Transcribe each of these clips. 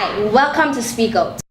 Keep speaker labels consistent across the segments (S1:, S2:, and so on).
S1: Hi, welcome to Speak Out.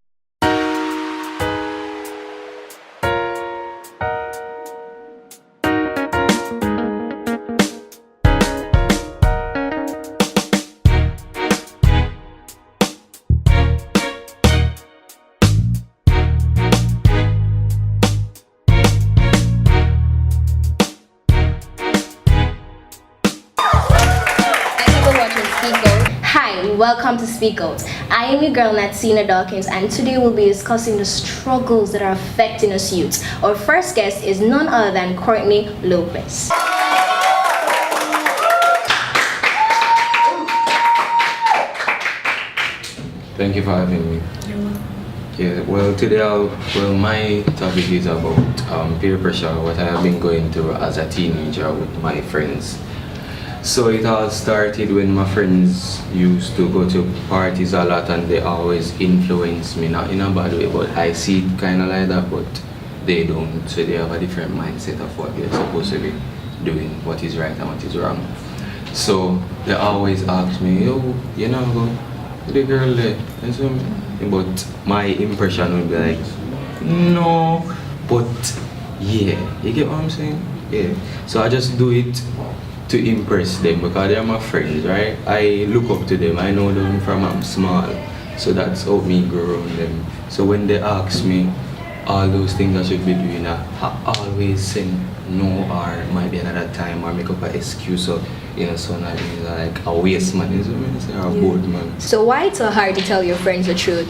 S1: Hi, welcome to Speak Out. I am your girl Natsina Dawkins, and today we'll be discussing the struggles that are affecting us youths. Our first guest is none other than Courtney Lopez.
S2: Thank you for having me. Yeah, well, today my topic is about peer pressure, what I have been going through as a teenager with my friends. So it all started when my friends used to go to parties a lot and they always influence me, not in a bad way, but I see it kind of like that, but they don't. So they have a different mindset of what they're supposed to be doing, what is right and what is wrong. So they always ask me, yo, you know, go the girl there, and so, but my impression would be like, no, but yeah, you get what I'm saying? Yeah. So I just do it to impress them because they're my friends, right? I look up to them, I know them from I'm small, so that's how me grow around them. So when they ask me all those things I should be doing, I always say no, or might be another time, or make up an excuse of, so not like a waste man, is what I say, or a bored man.
S1: So why it's so hard to tell your friends the truth?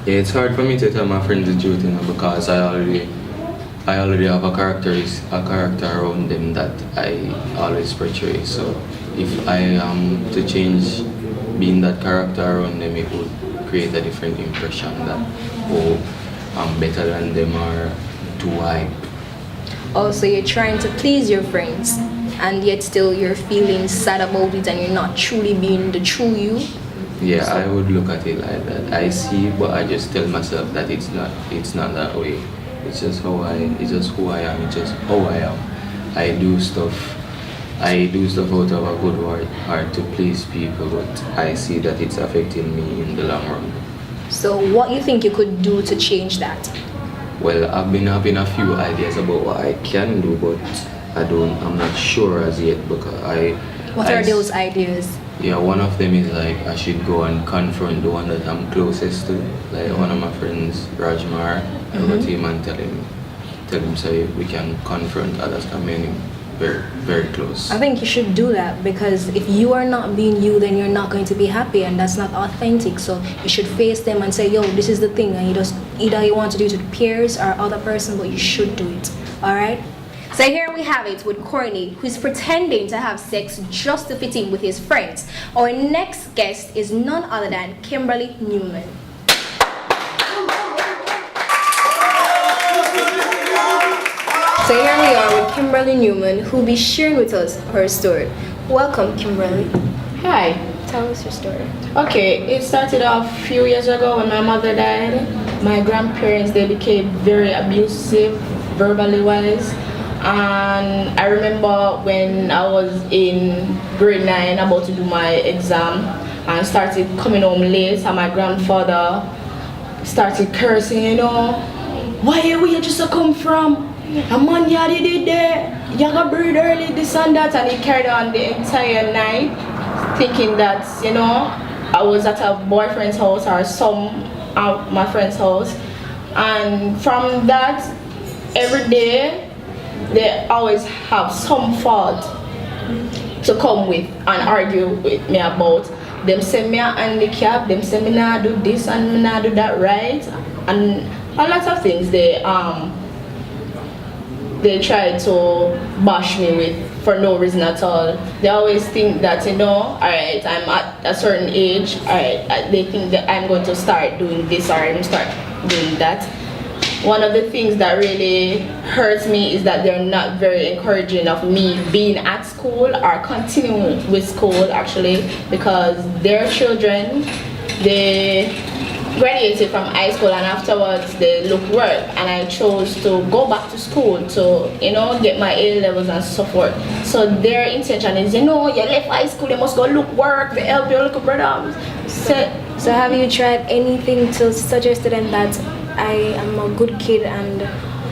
S2: Yeah, it's hard for me to tell my friends the truth, because I already have a character around them that I always portray. So if I am to change being that character around them, it would create a different impression that, oh, I'm better than them or too hype.
S1: Also, you're trying to please your friends, and yet still you're feeling sad about it, and you're not truly being the true you.
S2: Yeah, so I would look at it like that. I see, but I just tell myself that it's not that way. It's just who I am, it's just how I am. I do stuff out of a good heart to please people, but I see that it's affecting me in the long run.
S1: So what you think you could do to change that?
S2: Well, I've been having a few ideas about what I can do, but I'm not sure as yet, because
S1: What are those ideas?
S2: Yeah, one of them is like I should go and confront the one that I'm closest to, like one of my friends, Rajmar. I go to him and tell him so we can confront others. I mean, very, very close.
S1: I think you should do that, because if you are not being you, then you're not going to be happy, and that's not authentic. So you should face them and say, yo, this is the thing, and you just either you want to do it to peers or other person, but you should do it. All right. So here we have it with Courtney, who's pretending to have sex just to fit in with his friends. Our next guest is none other than Kimberly Newman. So here we are with Kimberly Newman, who'll be sharing with us her story. Welcome, Kimberly.
S3: Hi.
S1: Tell us your story.
S3: Okay, it started off a few years ago when my mother died. My grandparents, they became very abusive, verbally wise. And I remember when I was in grade 9 about to do my exam and started coming home late, and my grandfather started cursing, why are we just come from? A man you did there, you got breed early, this and that, and he carried on the entire night thinking that, I was at a boyfriend's house or some of my friend's house. And from that, every day, they always have some fault to come with and argue with me about. Them say me a handicap, them say me nah do this and me nah do that right, and a lot of things they try to bash me with for no reason at all. They always think that, alright, I'm at a certain age, alright, they think that I'm going to start doing this or I'm start doing that. One of the things that really hurts me is that they're not very encouraging of me being at school or continuing with school, actually, because their children, they graduated from high school and afterwards they look work, and I chose to go back to school to get my A levels and so forth. So their intention is, you left high school, you must go look work, they help your little brother.
S1: So have you tried anything to suggest to them that I am a good kid and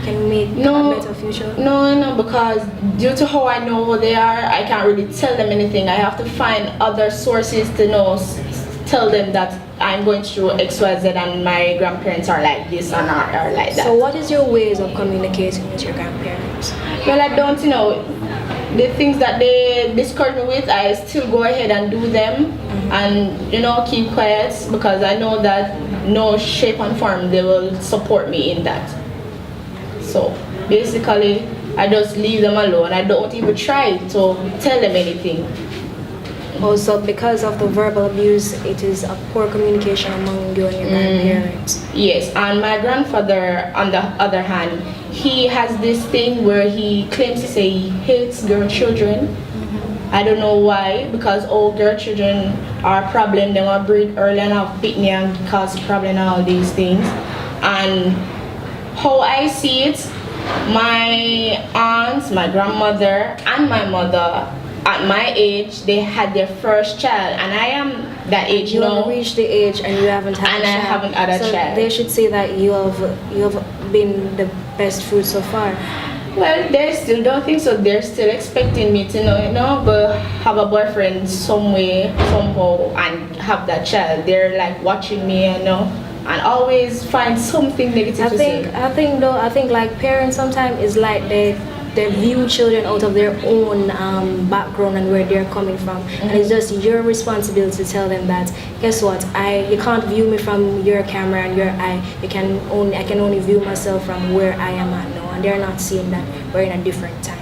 S1: can make a better future?
S3: No, because due to how I know who they are, I can't really tell them anything. I have to find other sources to tell them that I'm going through XYZ and my grandparents are like this and are like that.
S1: So what is your ways of communicating with your grandparents?
S3: Well, I don't, the things that they discourage me with, I still go ahead and do them and, keep quiet because I know that no shape and form they will support me in that. So basically, I just leave them alone. I don't even try to tell them anything.
S1: Also, because of the verbal abuse, it is a poor communication among you and your grandparents.
S3: Yes, and my grandfather, on the other hand, he has this thing where he claims to say he hates girl children. I don't know why, because all girl children are a problem. They want to breed early and have pitney and cause problem and all these things. And how I see it, my aunts, my grandmother, and my mother, at my age, they had their first child, and I am that age
S1: You
S3: now.
S1: have reached the age and you haven't had
S3: And
S1: a
S3: I
S1: child.
S3: haven't had a
S1: so
S3: child.
S1: They should say that you have been the best fruit so far.
S3: Well, they still don't think so. They're still expecting me to but have a boyfriend some way, somehow, and have that child. They're like watching me, and always find something negative to say.
S1: I think like parents sometimes is like they view children out of their own background and where they're coming from, and it's just your responsibility to tell them that guess what, you can't view me from your camera and your eye. I can only view myself from where I am at now, and they're not seeing that we're in a different time.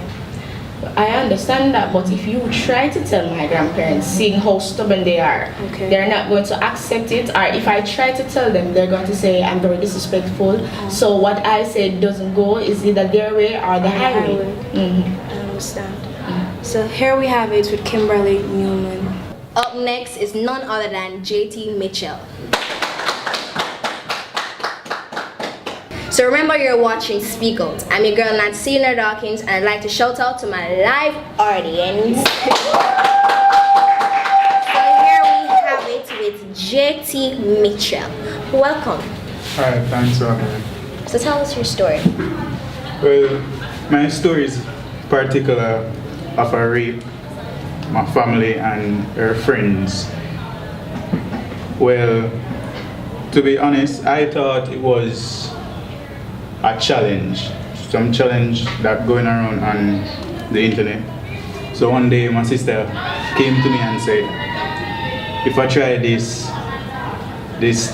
S3: I understand that, but if you try to tell my grandparents, seeing how stubborn they are, they're not going to accept it. Or if I try to tell them, they're going to say I'm very disrespectful. So what I say doesn't go is either their way or the highway.
S1: I understand. So here we have it with Kimberly Newman. Up next is none other than JT Mitchell. So remember, you're watching Speak Out. I'm your girl Natsina Dawkins, and I'd like to shout out to my live audience. So here we have it with JT Mitchell. Welcome.
S4: Hi, thanks for having me.
S1: So tell us your story.
S4: Well, my story is particular of a rape, my family and her friends. Well, to be honest, I thought it was a challenge, some challenge that going around on the internet. So one day my sister came to me and said, if I try this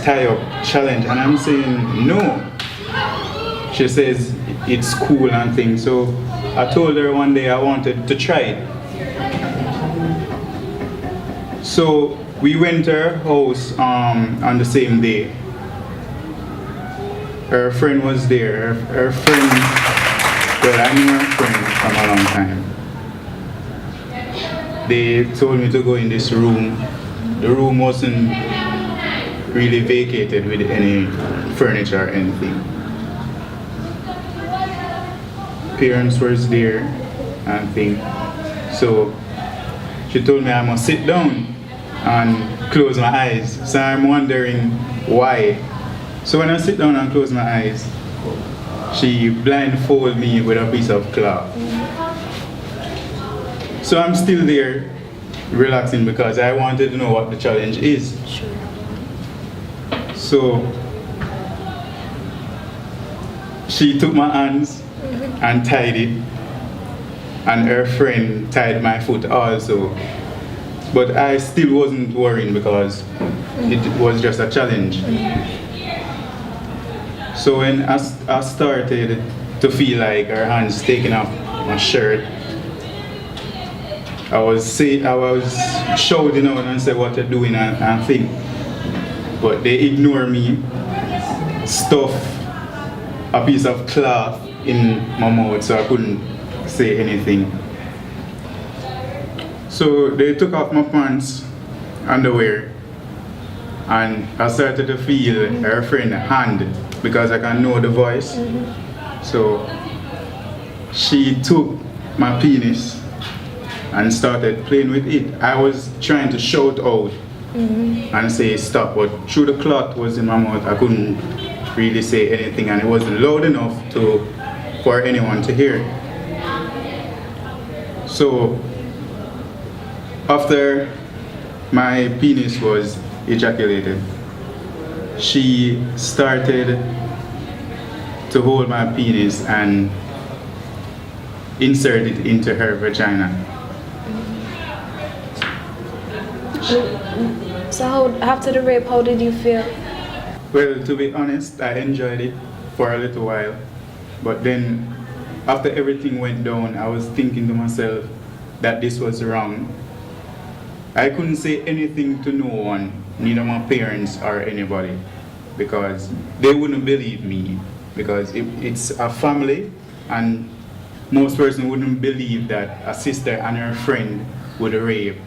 S4: tie-up challenge, and I'm saying no. She says it's cool and things. So I told her one day I wanted to try it. So we went to her house on the same day. Her friend was there. Her friend, well, I knew her friend from a long time. They told me to go in this room. The room wasn't really vacated with any furniture or anything. Parents was there and things. So she told me I must sit down and close my eyes. So I'm wondering why. So when I sit down and close my eyes, she blindfolded me with a piece of cloth. So I'm still there relaxing because I wanted to know what the challenge is.
S1: Sure.
S4: So she took my hands and tied it, and her friend tied my foot also. But I still wasn't worrying because it was just a challenge. So when I started to feel like her hands taking off my shirt, I was shouting out and say what you're doing and think. But they ignore me, stuff a piece of cloth in my mouth so I couldn't say anything. So they took off my pants, underwear, and I started to feel her friend's hand because I can know the voice. So she took my penis and started playing with it. I was trying to shout out and say stop, but through the clot was in my mouth, I couldn't really say anything, and it wasn't loud enough for anyone to hear. So after my penis was ejaculated, she started to hold my penis and insert it into her vagina.
S1: So after the rape, how did you feel?
S4: Well, to be honest, I enjoyed it for a little while, but then after everything went down, I was thinking to myself that this was wrong. I couldn't say anything to no one, neither my parents or anybody, because they wouldn't believe me, because it's a family, and most person wouldn't believe that a sister and her friend would rape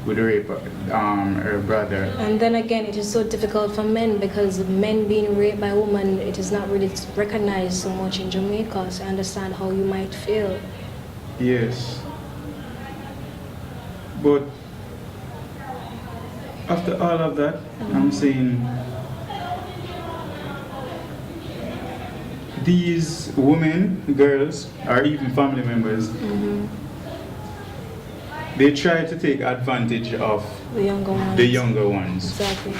S4: her brother.
S1: And then again, it is so difficult for men because men being raped by women, it is not really recognized so much in Jamaica. So I understand how you might feel.
S4: Yes. But after all of that, I'm saying these women, girls, or even family members, they try to take advantage of
S1: The younger ones.
S4: the younger ones.
S1: Exactly.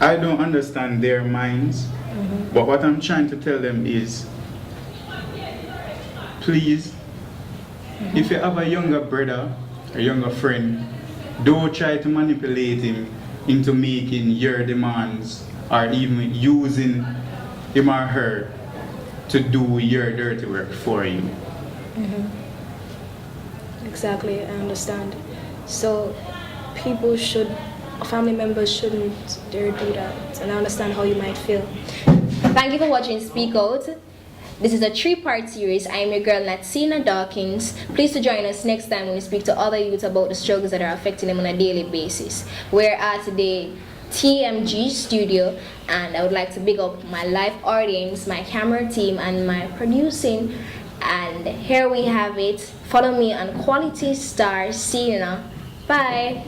S4: I don't understand their minds, but what I'm trying to tell them is, please, if you have a younger brother, a younger friend, don't try to manipulate him into making your demands or even using him or her to do your dirty work for you.
S1: Exactly, I understand. So family members shouldn't dare do that. And I understand how you might feel.
S5: Thank you for watching Speak Out. This is a 3-part series. I am your girl Natsina Dawkins. Please to join us next time when we speak to other youth about the struggles that are affecting them on a daily basis. We're at the TMG studio, and I would like to big up my live audience, my camera team, and my producing. And here we have it. Follow me on Quality Star. See you now. Bye.